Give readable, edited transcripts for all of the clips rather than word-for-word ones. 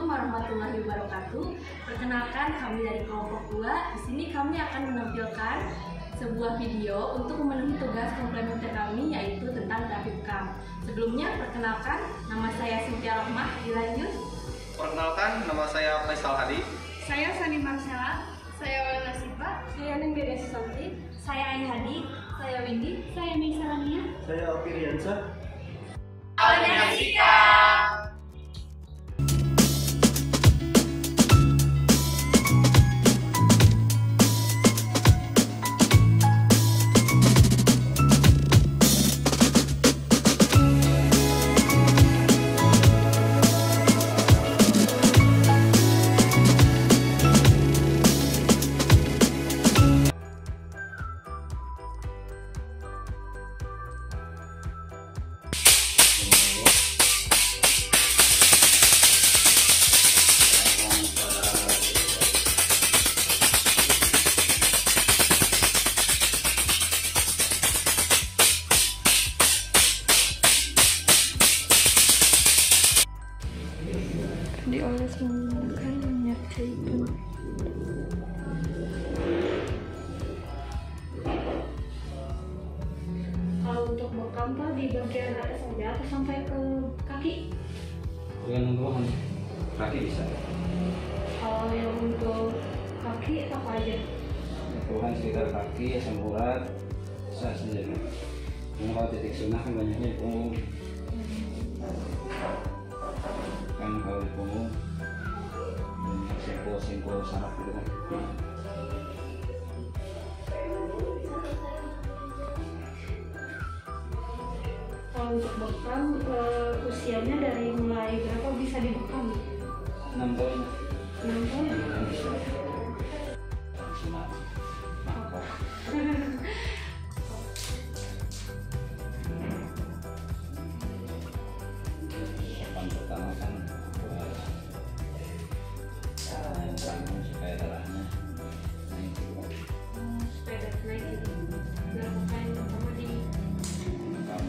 Assalamualaikum warahmatullahi wabarakatuh. Perkenalkan, kami dari kelompok 2. Di sini kami akan menampilkan sebuah video untuk memenuhi tugas komplementer kami, yaitu tentang grafik kam. Sebelumnya, perkenalkan, nama saya Cynthia Rahmah. Dilanjut. Perkenalkan, nama saya Faisal Hadi. Saya Sani Marcella. Saya Walana Siva. Saya Nenggeria Susanti. Saya Ai Hadi. Saya Windy. Saya Meisa Lamia. Saya Alfi Riansa. Audiensika. Dioles menggunakan minyak zaitun. Kalau untuk bekam tuh di bagian atas saja atau sampai ke kaki? Dengan kaki bisa. Kalau yang untuk kaki apa aja? Keluhan sekitar kaki, asam urat, bisa saja. Kalau titik sunnah kan banyaknya di punggung. Kan kalau di punggung simpul saraf gitu kan. Kalau untuk bekam, usianya dari mulai berapa bisa dibekam? 6 tahun. 6 tahun? Bisa. Maka yang pertama kan supaya darahnya naik juga. Supaya dapat naik gitu. Dilakukan yang pertama di pinggang.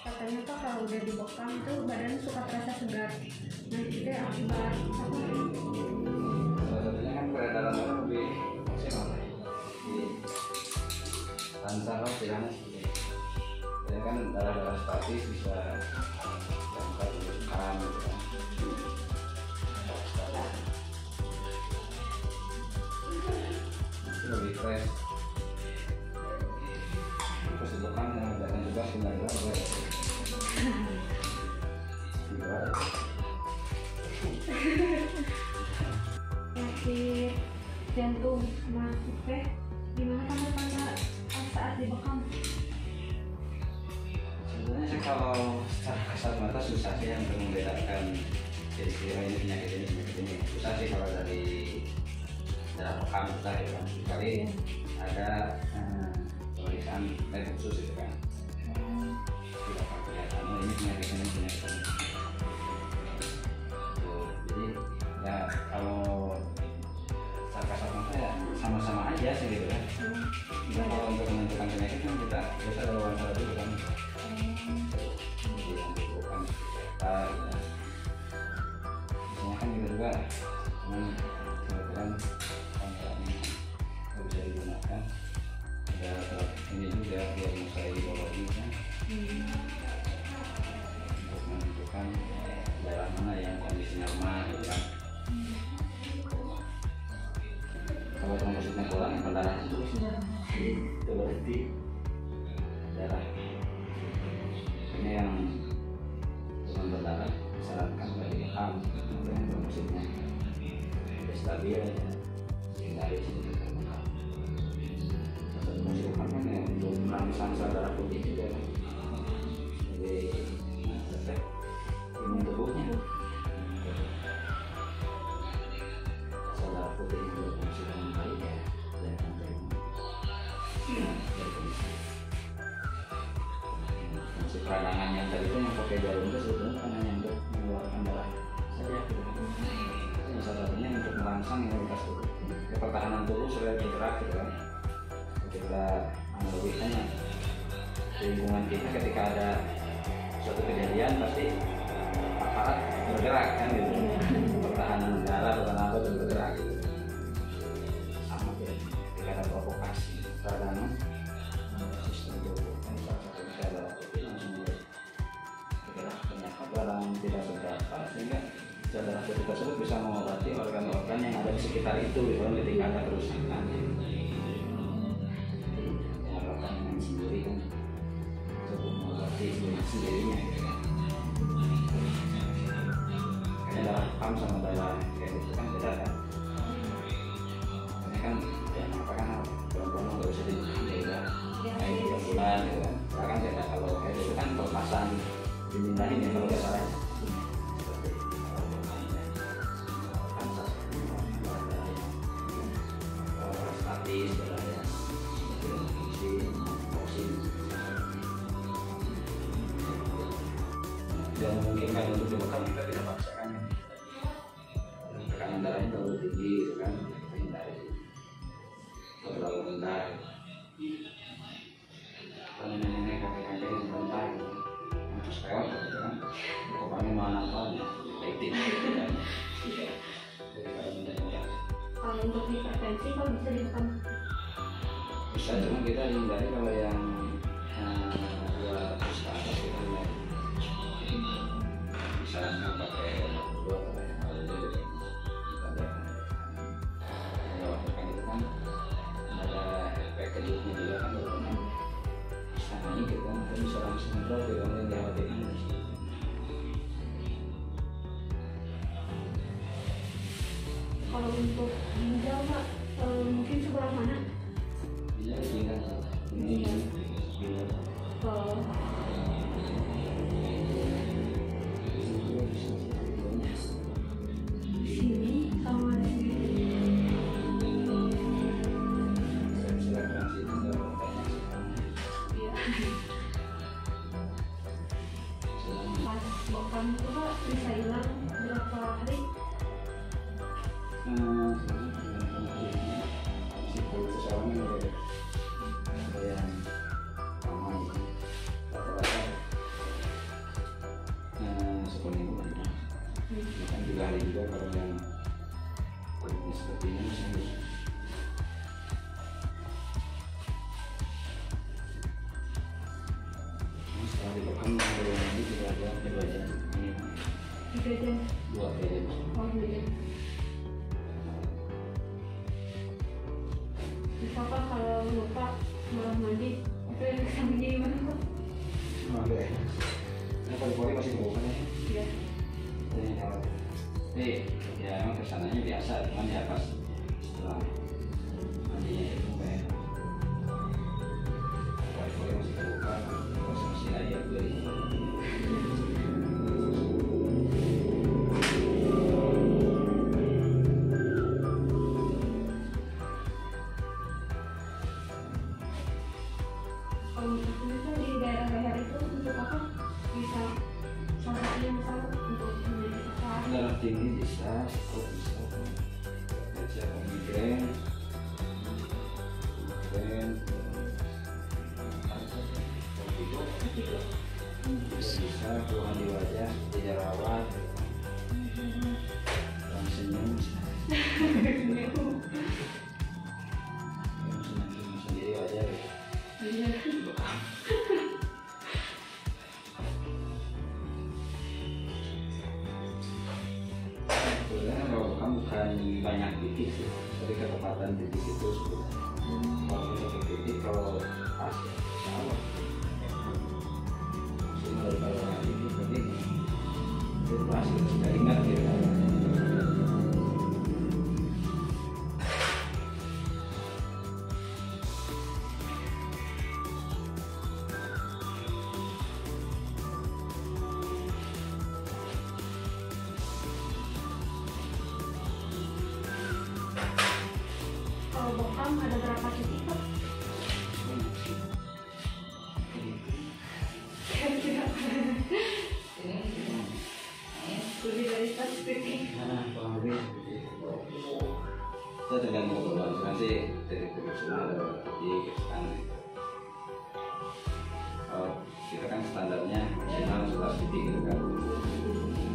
Katanya tuh kalau udah dibekam tuh badan suka terasa segar. Nah itu akibat apa? Sebenarnya kan peredaran darah lebih maksimal di lancar lah istilahnya. Ya kan darah statis bisa diangkat karam gitu kan. Itu lebih fresh. Terus dibekam dan juga sinar darah. Penyakit jantung masuk teh gimana tanda-tanda saat dibekam? Sebenarnya sih kalau secara kasat mata susah sih untuk membedakan ini penyakit ini susah sih kalau dari darah bekam kita ya kan, kali ada pemeriksaan lab khusus itu kan. Tidak akan kelihatan ini penyakit ini. Jadi ya kalau secara kasat mata ya sama-sama aja sih gitu kan. Kita kalau untuk menentukan penyakit kan kita biasa ada wawancara dulu kan. Jadi yang dibutuhkan kita ya. Biasanya kan kita juga kebetulan pangkalan yang bisa digunakan. Ada ini juga diagnosa biologi kan. Untuk menentukan daerah mana yang kondisi normal gitu kan. Kalau trombositnya kurang, pendarahan itu Jadi itu berarti darah ini yang demam berdarah disarankan bagi ham dengan maksudnya tidak stabil ya, hindari sedikit terbuka. Dan masih ham kan ya untuk merangsang sel darah putih juga kan. Jadi efek imun tubuhnya sel darah putih yang berfungsi dengan baik ya dan fungsi peradangan yang tadi itu yang pakai jarum itu sebetulnya kan hanya untuk mengeluarkan darah saja gitu. Ini salah satunya untuk merangsang imunitas tubuh, pertahanan tubuh supaya bergerak gitu kan. Kita analogikannya di lingkungan kita ketika ada suatu kejadian pasti aparat bergerak kan gitu, pertahanan darah atau apa itu bergerak gitu. Sama ya, ketika ada provokasi peradangan sistem tubuh kan salah satu darah putih langsung bergerak, ternyata peradangan tidak seberapa sehingga darah putih tersebut bisa mengobati organ-organ yang ada di sekitar itu gitu kan ketika ada kerusakan. Organ yang sendiri kan cukup mengobati sendirinya gitu kan. Kayaknya darah ham sama darah kayak gitu kan beda kan. Ini kan ya mengatakan perempuan nggak bisa dijaga kayak 3 bulan gitu kan. Bahkan beda kalau kayak itu kan pelepasan dimindahin ya kalau nggak salah. Yang memungkinkan untuk dibekam kita tidak paksakan ya. Tekanan darahnya terlalu tinggi gitu kan, kita hindari. Terlalu rendah kalau nenek-nenek kakek-kakek yang rendah gitu terus lewat gitu kan kopannya mana apa lighting gitu kan daripada mendadak. Kalau untuk hipertensi kalau bisa ditekan Bisa, cuma kita hindari kalau yang 200 ke atas kita hindari. Misalnya pakai dua kalau itu ada waktu kan itu kan ada efek kejutnya juga kan kalau kan bisa naik gitu kan kita bisa langsung drop gitu kan yang dikhawatirkan. kalau untuk ginjal Pak mungkin sebelah mana? Bisa tinggal ini Kalau di sini sama di sini. Iya. Pas bokam itu Pak bisa hilang berapa hari? Bukan 3 hari juga kalau yang kulitnya seperti ini misalnya. Setelah dibekam boleh mandi 3 jam, 2 jam minimal. 3 jam. 2 jam. Oh 2 jam. Bisa Pak kalau lupa malam mandi itu yang kesannya gimana Pak? Oke. Ini pori-pori masih terbuka ya. Iya. Ya emang kesananya biasa, cuman ya pas setelah mandinya itu kayak pori-pori masih terbuka, terus masih aja beli. Kalau misalnya di daerah leher itu untuk apa? Bisa salah satunya misalnya untuk menyesal. Darah tinggi bisa, stroke bisa, siapa migrain, bisa keluhan di wajah, tidak rawat, orang senyum, senyum sendiri wajar. Sebenarnya kalau bukan banyak titik sih, tapi ketepatan titik itu sebenarnya kalau satu titik masih nggak ingat gitu. Kalau bekam ada berapa titik Pak? Kira-kira lebih dari 100 titik. Nah, kurang lebih seperti itu. Itu tergantung keberlangsungan sih dari semua tapi kan kita kan standarnya maksimal 11 titik gitu kan.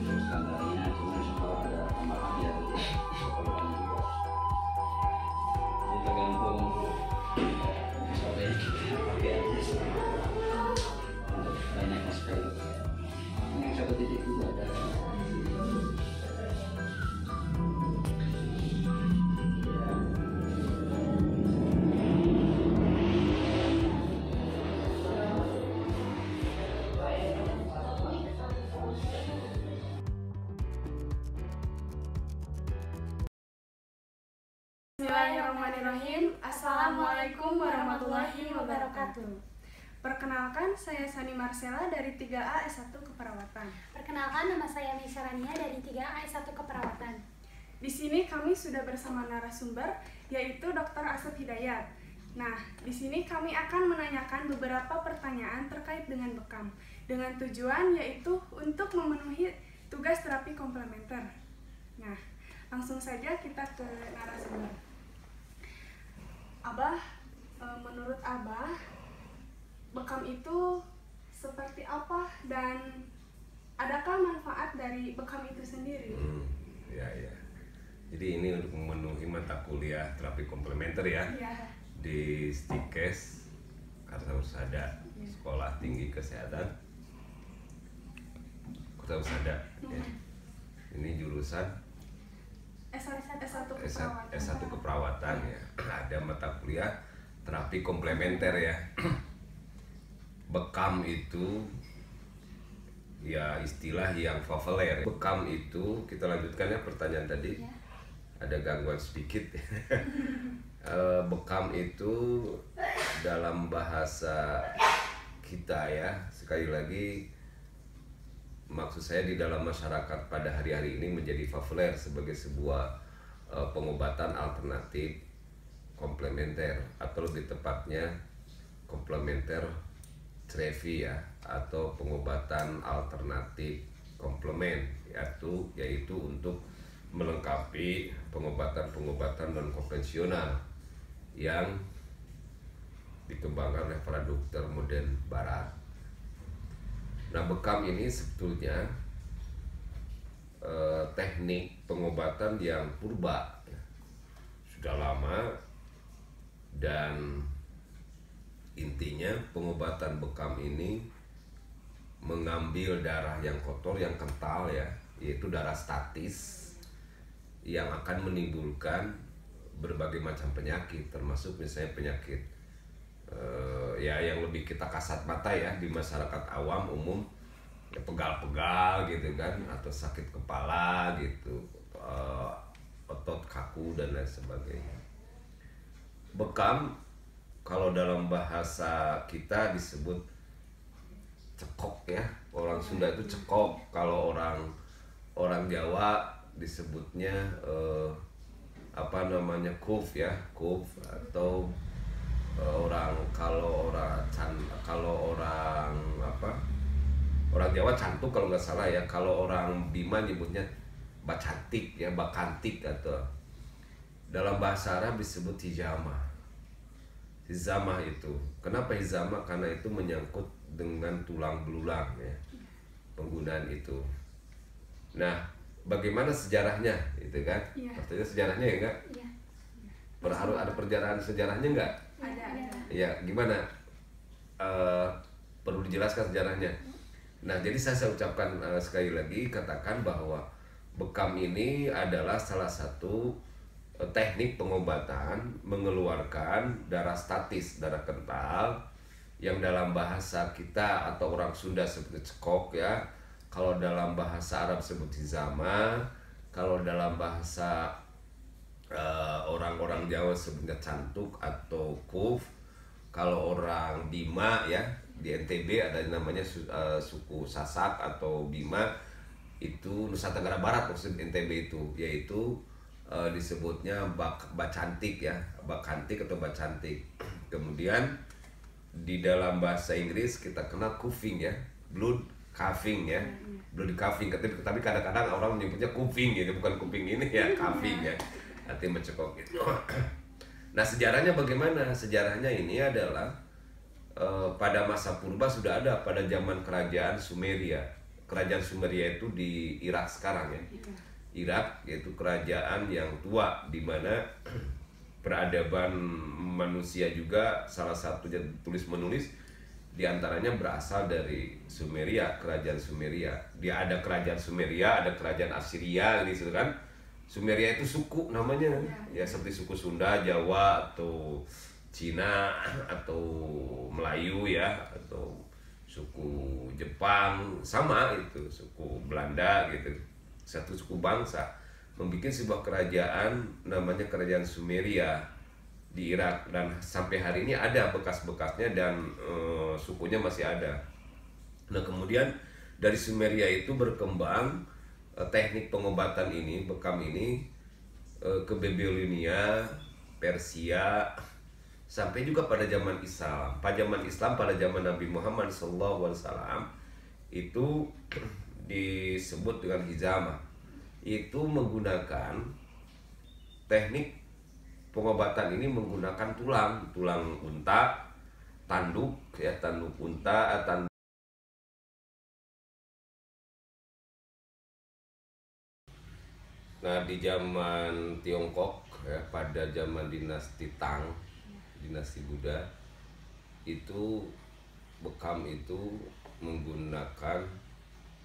Standarnya cuma kalau ada tambahan ya keperluan juga. Jadi tergantung SOP yang kita pakai aja. Untuk banyaknya sekali. Yang 1 titik juga ada. Bismillahirrahmanirrahim. Assalamualaikum warahmatullahi wabarakatuh. Perkenalkan, saya Sani Marcella dari 3A S1 Keperawatan. Perkenalkan, nama saya Misarania dari 3A S1 Keperawatan. Di sini kami sudah bersama narasumber, yaitu Dr. Asep Hidayat. Nah, di sini kami akan menanyakan beberapa pertanyaan terkait dengan bekam, dengan tujuan yaitu untuk memenuhi tugas terapi komplementer. Nah, langsung saja kita ke narasumber. Abah, menurut Abah, bekam itu seperti apa dan adakah manfaat dari bekam itu sendiri? Ya. Jadi ini untuk memenuhi mata kuliah terapi komplementer ya Ya. di Stikes Kartawusada, Sekolah Tinggi Kesehatan Kartawusada. Ya. Ini jurusan S1 Keperawatan ya. Ada mata kuliah terapi komplementer ya. Bekam itu ya istilah yang populer. Bekam itu, kita lanjutkan ya pertanyaan tadi. Ya. Ada gangguan sedikit. Bekam itu dalam bahasa kita ya, sekali lagi maksud saya di dalam masyarakat pada hari-hari ini menjadi populer sebagai sebuah pengobatan alternatif komplementer, atau lebih tepatnya komplementer terapi ya, atau pengobatan alternatif komplement, yaitu untuk melengkapi pengobatan non konvensional yang dikembangkan oleh para dokter modern barat. Nah, bekam ini sebetulnya teknik pengobatan yang purba, sudah lama, dan intinya pengobatan bekam ini mengambil darah yang kotor, yang kental ya, yaitu darah statis yang akan menimbulkan berbagai macam penyakit, termasuk misalnya penyakit ya yang lebih kita kasat mata ya di masyarakat awam umum ya, pegal-pegal gitu kan, atau sakit kepala gitu, otot kaku dan lain sebagainya. Bekam kalau dalam bahasa kita disebut cekok ya, orang Sunda itu cekok, kalau orang Jawa disebutnya kuf ya, kuf, atau orang Jawa cantuk kalau nggak salah ya, kalau orang Bima nyebutnya bacantik ya, bakantik, atau dalam bahasa Arab disebut hijamah. Hizamah itu, kenapa hizamah? Karena itu menyangkut dengan tulang belulang ya, penggunaan itu. Nah, bagaimana sejarahnya itu kan? Iya. Artinya sejarahnya ya enggak? Iya. Harus ada perjalanan sejarahnya enggak? Ada. Ya, gimana? Perlu dijelaskan sejarahnya. Nah, jadi saya ucapkan sekali lagi, katakan bahwa bekam ini adalah salah satu teknik pengobatan mengeluarkan darah statis, darah kental, yang dalam bahasa kita atau orang Sunda seperti cekok ya, Kalau dalam bahasa Arab sebut hizama, kalau dalam bahasa orang-orang Jawa sebutnya cantuk atau kuf. Kalau orang Bima ya di NTB ada namanya suku Sasak atau Bima, itu Nusa Tenggara Barat maksud NTB itu, yaitu disebutnya bacantik ya, bakantik atau bacantik. Kemudian di dalam bahasa Inggris kita kenal cuffing ya, blood cuffing ya, blood cuffing. Tapi kadang-kadang orang menyebutnya cuffing gitu, bukan kuping ini ya, cuffing ya, artinya mencekok gitu. Nah sejarahnya bagaimana? Sejarahnya ini adalah pada masa purba sudah ada pada zaman kerajaan Sumeria. Kerajaan Sumeria itu di Irak sekarang ya. Irak yaitu kerajaan yang tua di mana peradaban manusia juga salah satunya tulis menulis diantaranya berasal dari Sumeria, kerajaan Sumeria. Dia ada kerajaan Sumeria, ada kerajaan Assyria gitu kan. Sumeria itu suku namanya ya, seperti suku Sunda, Jawa atau Cina atau Melayu ya, atau suku Jepang sama itu, suku Belanda gitu. Satu suku bangsa membuat sebuah kerajaan namanya kerajaan Sumeria di Irak, dan sampai hari ini ada bekas-bekasnya dan sukunya masih ada. Nah kemudian dari Sumeria itu berkembang teknik pengobatan ini, bekam ini ke Babilonia, Persia, sampai juga pada zaman Islam. Pada zaman Nabi Muhammad SAW itu disebut dengan hizama. Itu menggunakan teknik pengobatan ini menggunakan tulang unta, tanduk ya, tanduk unta, Nah di zaman Tiongkok ya, pada zaman dinasti Tang, dinasti Buddha, itu bekam itu menggunakan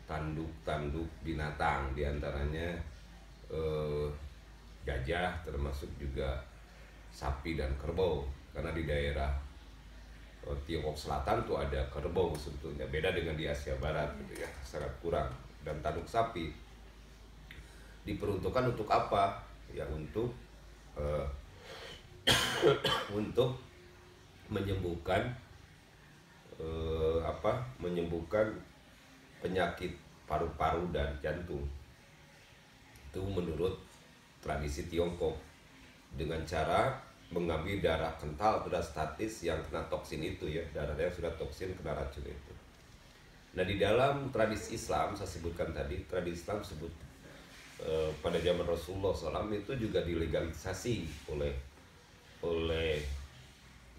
tanduk binatang, diantaranya gajah, termasuk juga sapi dan kerbau, karena di daerah Tiongkok Selatan tuh ada kerbau sebetulnya, beda dengan di Asia Barat gitu ya, sangat kurang. Dan tanduk sapi diperuntukkan untuk apa? Ya untuk untuk menyembuhkan menyembuhkan penyakit paru-paru dan jantung. Itu menurut tradisi Tiongkok, dengan cara mengambil darah kental pada statis yang kena toksin itu ya, darahnya sudah toksin kena racun itu. Nah di dalam tradisi Islam, saya sebutkan tadi, tradisi Islam sebut pada zaman Rasulullah SAW itu juga dilegalisasi oleh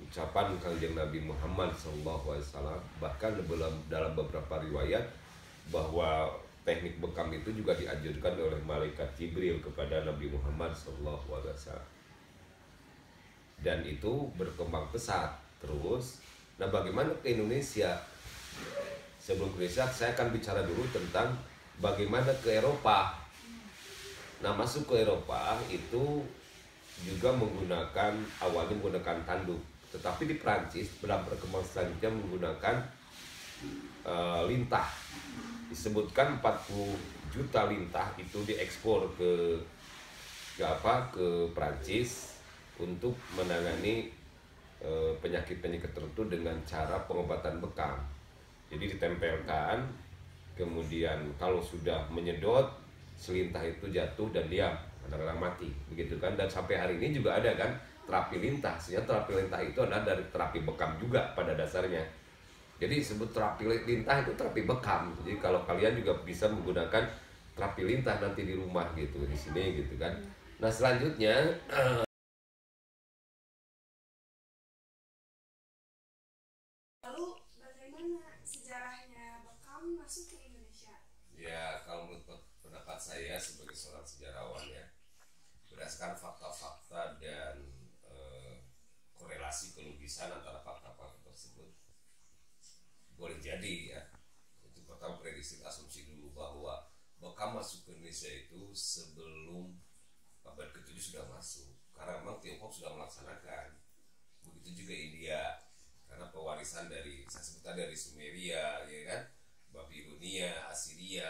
ucapan kanjeng Nabi Muhammad SAW. Bahkan dalam beberapa riwayat bahwa teknik bekam itu juga dianjurkan oleh malaikat Jibril kepada Nabi Muhammad SAW. Dan itu berkembang pesat terus. Nah bagaimana ke Indonesia? Sebelum ke Indonesia saya akan bicara dulu tentang bagaimana ke Eropa. Nah masuk ke Eropa itu juga awalnya menggunakan tanduk, tetapi di Prancis dalam perkembangan selanjutnya menggunakan lintah. Disebutkan 40 juta lintah itu diekspor ke Prancis untuk menangani penyakit-penyakit tertentu dengan cara pengobatan bekam. Jadi ditempelkan, kemudian kalau sudah menyedot, selintah itu jatuh dan diam, kadang-kadang mati, begitu kan. Dan sampai hari ini juga ada kan terapi lintah. Sebenarnya terapi lintah itu adalah dari terapi bekam juga pada dasarnya. Jadi disebut terapi lintah itu terapi bekam. Jadi kalau kalian juga bisa menggunakan terapi lintah nanti di rumah gitu, di sini gitu kan. Nah selanjutnya Lalu bagaimana sejarahnya bekam masuk ke Indonesia? ya, kalau menurut pendapat saya sebagai seorang sejarawan ya, berdasarkan fakta-fakta dan korelasi kelogisan antara fakta-fakta tersebut, boleh jadi ya, itu pertama prediksi asumsi dulu bahwa bekam masuk ke Indonesia itu sebelum abad ke-7 sudah masuk, karena memang Tiongkok sudah melaksanakan. Begitu juga India, karena pewarisan dari, saya sebutkan dari Sumeria ya kan, Babilonia, Assyria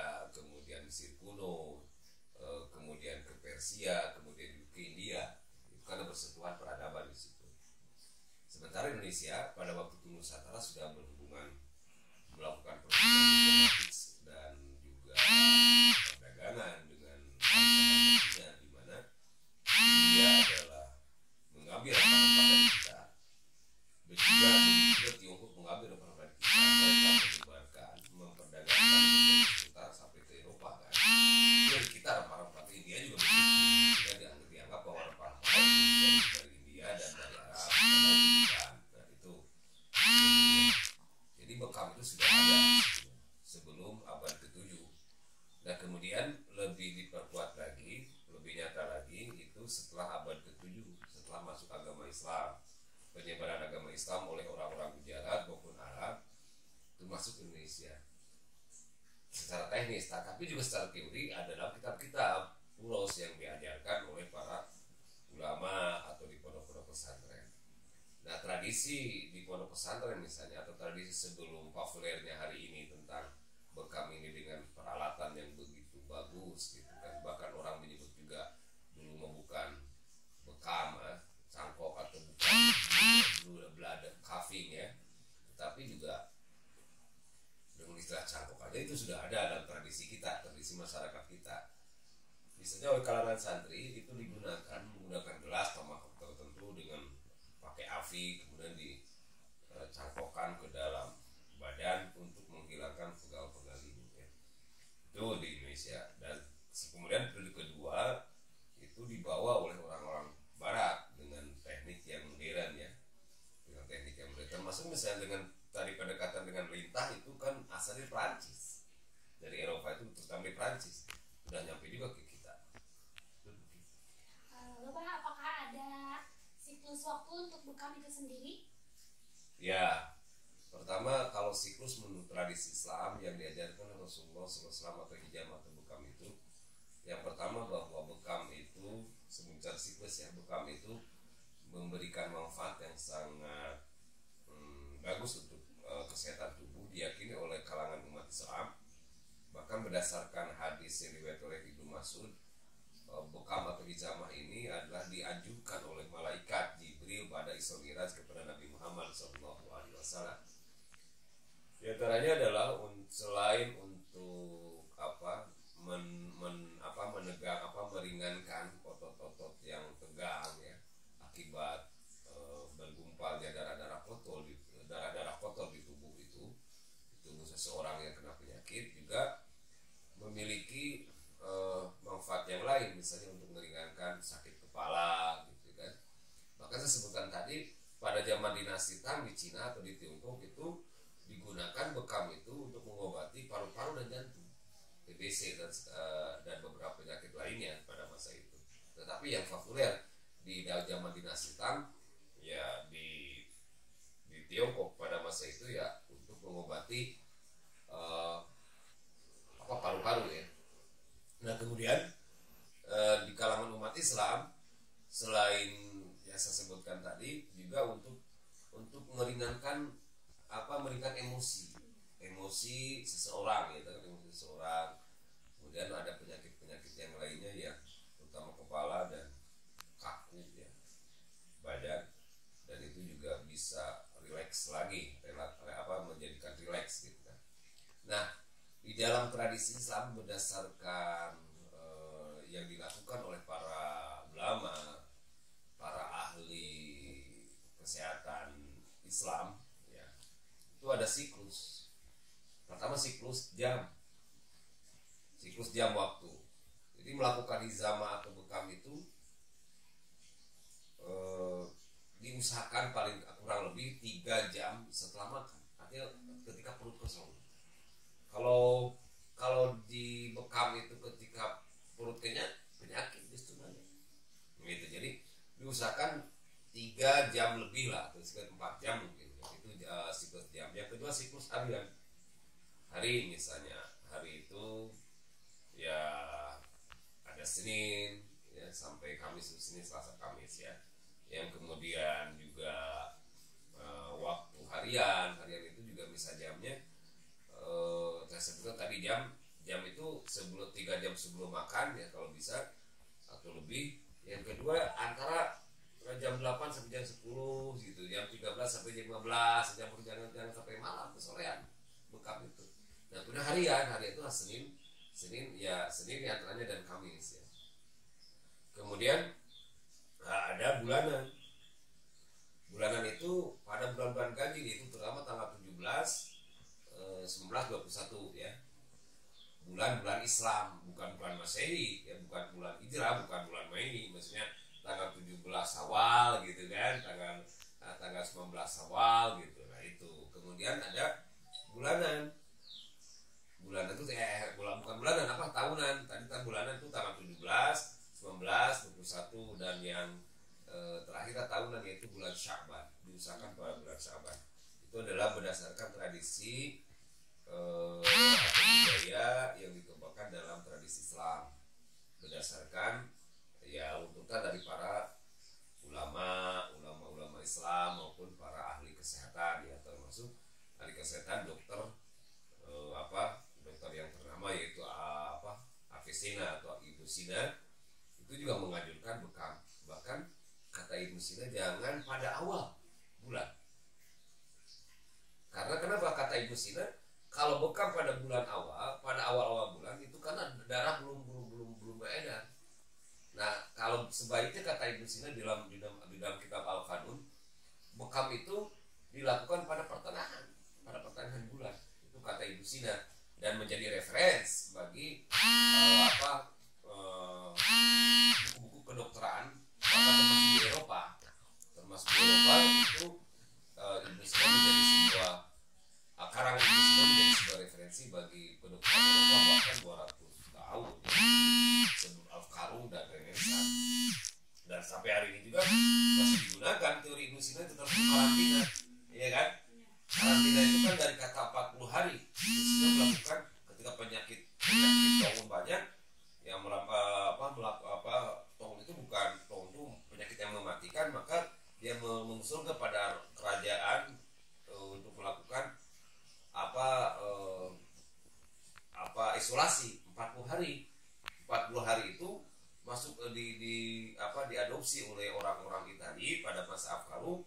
pada waktu itu Nusantara sudah berhubungan melakukan perhubungan diplomatis dan juga perdagangan dengan bangsa-bangsa di mana India adalah mengambil rempah-rempah dari kita, dan juga Tiongkok mengambil rempah-rempah dari kita. Mereka menyebarkan, memperdagangkan dari sekitar sampai ke Eropa kan. Dari kita rempah-rempah ke India juga begitu. Kita dianggap bahwa rempah-rempah dari India dan dari Arab. Nah itu. Jadi bekam itu sudah ada sebelum abad ke-7. Nah kemudian lebih diperkuat lagi, lebih nyata lagi itu setelah abad ke-7, setelah masuk agama Islam, penyebaran agama Islam oleh orang-orang Gujarat maupun Arab itu masuk ke Indonesia. Secara teknis, tapi juga secara teori ada dalam kitab-kitab ulos yang diajarkan oleh para ulama atau di pondok-pondok pesantren. Nah tradisi di pondok pesantren misalnya atau tradisi sebelum populernya hari ini tentang bekam ini dengan peralatan yang begitu bagus gitu kan, bahkan orang menyebut juga dulu bukan bekam cangkok atau bukan dulu belada carving ya, tapi juga dengan istilah cangkok aja itu sudah ada dalam tradisi kita, tradisi masyarakat kita. Misalnya oleh kalangan santri itu menggunakan gelas sama tertentu dengan pakai afi, kemudian dicangkokkan ke dalam badan untuk menghilangkan pegal-pegal ini ya. Itu di Indonesia. Dan kemudian periode kedua itu dibawa oleh orang-orang Barat dengan teknik yang modern ya, dengan teknik yang modern. Termasuk misalnya dengan tadi pendekatan dengan lintah itu kan asalnya Prancis, dari Eropa itu terutama di Prancis udah nyampe juga ke kita. Lalu Pak, apakah ada siklus waktu untuk bekam itu sendiri? Ya, pertama kalau siklus menurut tradisi Islam yang diajarkan oleh Rasulullah SAW atau hijama atau bekam itu, yang pertama bahwa bekam itu secara siklus ya, bekam itu memberikan manfaat yang sangat bagus untuk kesehatan tubuh, diyakini oleh kalangan umat Islam. Bahkan berdasarkan hadis yang diriwayatkan oleh Ibnu Mas'ud, bekam atau hijamah ini adalah dianjurkan oleh malaikat Jibril pada Isra Mi'raj kepada Nabi Muhammad SAW. Di antaranya adalah selain untuk meringankan otot-otot yang tegang ya akibat bergumpalnya darah-darah kotor di tubuh seseorang yang kena penyakit, juga memiliki manfaat yang lain, misalnya untuk meringankan sakit kepala gitu kan. Bahkan saya sebutkan tadi pada zaman dinasti Tang di Cina atau di Tiongkok itu digunakan bekam itu untuk mengobati paru-paru dan jantung, TBC dan beberapa penyakit lainnya pada masa itu. Tetapi yang populer di zaman dinasti Tang ya di Tiongkok pada masa itu ya untuk mengobati paru-paru ya. Nah kemudian di kalangan umat Islam selain yang saya sebutkan tadi juga untuk meringankan emosi seseorang gitu kan, emosi seseorang. Kemudian ada penyakit yang lainnya ya, terutama kepala dan kaku ya badan, dan itu juga bisa rileks lagi, menjadikan rileks gitu kan. Nah di dalam tradisi Islam berdasarkan yang dilakukan oleh para ulama, para ahli kesehatan Islam ya, itu ada siklus. Pertama siklus jam waktu. Jadi melakukan hijamah atau bekam itu diusahakan paling kurang lebih 3 jam setelah makan, artinya ketika perut kosong. Kalau di bekam itu ketika perut kenyang, penyakit justru gitu. Jadi diusahakan 3 jam lebih lah, atau sekitar 4 jam mungkin. Itu siklus jam. Yang kedua siklus harian. Hari misalnya, hari itu ya ada Senin ya, sampai Kamis, Senin, Selasa, Kamis ya. Yang kemudian juga waktu harian itu juga bisa jamnya. Saya sebutkan tadi jam itu 3 jam sebelum makan ya kalau bisa atau lebih. Yang kedua antara jam 8 sampai jam 10 gitu, jam 13 sampai jam 15, jangan sampai malam ke sorean bekam itu. Nah, kemudian harian itu Senin antaranya dan Kamis ya. Kemudian ada bulanan. Bulanan itu pada bulan-bulan ganjil, itu terutama tanggal 17, 19, 21 ya. Bulan-bulan Islam, bukan bulan Masehi ya, bukan bulan Hijrah, bukan bulan Masehi, maksudnya tanggal 17 Syawal gitu kan, tanggal 19 Syawal gitu. Nah, itu. Kemudian ada bulanan. Bulanan itu bukan bulanan, tahunan. Tadi bulanan itu tanggal 17, 19, 21 dan yang terakhir tahunan yaitu bulan Sya'ban. Diusahakan pada bulan Sya'ban. Itu adalah berdasarkan tradisi budaya yang dikembangkan dalam tradisi Islam, berdasarkan ya untukan dari para ulama Islam maupun para ahli kesehatan ya, termasuk ahli kesehatan dokter yang ternama yaitu Avicenna atau Ibnu Sina, itu juga menganjurkan bekam. Bahkan kata Ibnu Sina jangan pada awal bulan. Karena kenapa kata Ibnu Sina? Kalau bekam pada awal bulan itu karena darah belum beredar. Nah, kalau sebaiknya kata Ibnu Sina di dalam kitab Al-Qanun, bekam itu dilakukan pada pertengahan bulan. Itu kata Ibnu Sina dan menjadi referensi bagi buku-buku kedokteran termasuk di Eropa. Itu Ibnu Sina menjadi sebuah karangan Ibnu Sina menjadi sebuah referensi bagi kedokteran Eropa bahkan 200 tahun sebelum Al-Qarun dan Renaissance. Dan sampai hari ini juga masih digunakan teori Ibnu Sina tetap karantina, ya kan? Karantina itu kan dari kata 40 hari. Ibnu Sina melakukan ketika penyakit taun banyak yang taun itu bukan taun itu penyakit yang mematikan, maka dia mengusul kepada kerajaan untuk melakukan isolasi 40 hari. 40 hari itu masuk diadopsi oleh orang-orang Italia pada masa Al-Qarun.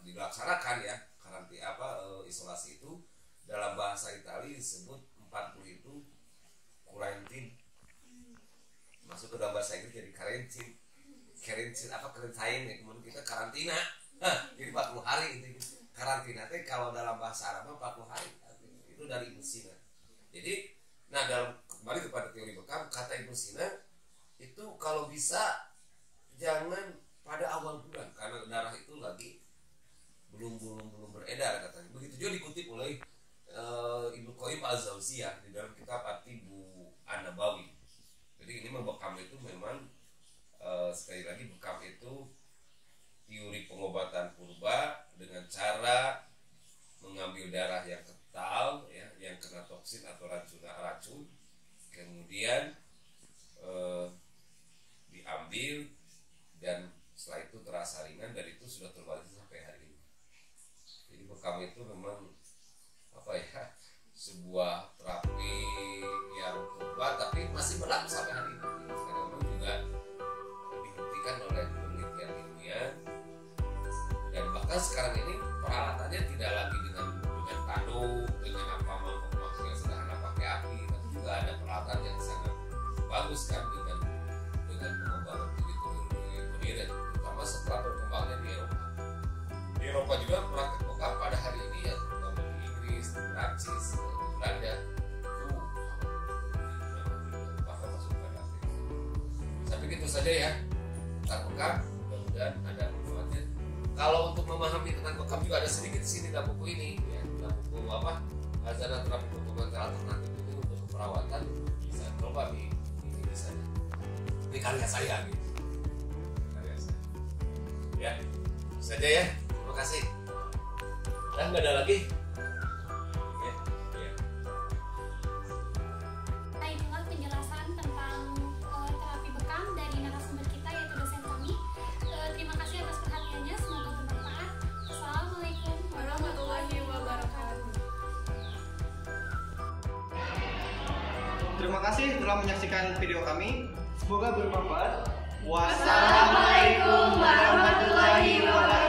Dilaksanakan ya isolasi itu dalam bahasa Italia disebut 40 itu quarantine, masuk ke dalam bahasa Inggris jadi karantin ya, kemudian kita karantina. Jadi 40 hari itu karantina teh kalau dalam bahasa Arab 40 hari itu dari Ibnu Sina. Jadi kembali kepada teori bekam, kata Ibnu Sina itu kalau bisa jangan pada awal bulan karena darah itu lagi belum beredar katanya. Begitu juga dikutip oleh Ibnu Qayyim Al-Jauziyah di dalam kitab At-Tibbu An-Nabawi. Jadi ini bekam itu memang sekali lagi bekam itu teori pengobatan purba dengan cara mengambil darah yang kental ya, yang kena toksin atau racun, kemudian diambil dan setelah itu terasa ringan dan itu sudah terbalik sampai hari ini. Jadi bekam itu memang sebuah terapi yang purba tapi masih berlaku sampai hari ini. Karena memang juga dibuktikan oleh penelitian ilmiah dan bahkan sekarang ini peralatannya tidak lagi dengan tanduk, dengan mangkok yang sederhana pakai api, tapi juga ada peralatan yang sangat bagus kan dengan pengembangan teori modern, terutama setelah berkembangnya di Eropa. Di Eropa juga praktek bekam pada hari ini ya, terutama di Inggris, di Prancis, di Belanda itu bahkan masuk pada aktif. Sampai gitu saja ya tentang bekam, mudah-mudahan ada manfaatnya. Kalau untuk memahami tentang bekam juga ada sedikit di sini dalam buku ini ya, dalam buku Hazanah Terapi Komplementari Alternatif ini untuk keperawatan, bisa coba di ini bisa. Ini karya saya gitu. Karya saya. Ya, saja ya. Terima kasih. Dan nggak ada lagi. Ya. Nah, itulah penjelasan tentang terapi bekam dari narasumber kita yaitu dosen kami. Terima kasih atas perhatiannya, semoga bermanfaat. Assalamualaikum warahmatullahi wabarakatuh. Terima kasih telah menyaksikan video kami. Semoga bermanfaat. Wassalamualaikum warahmatullahi wabarakatuh.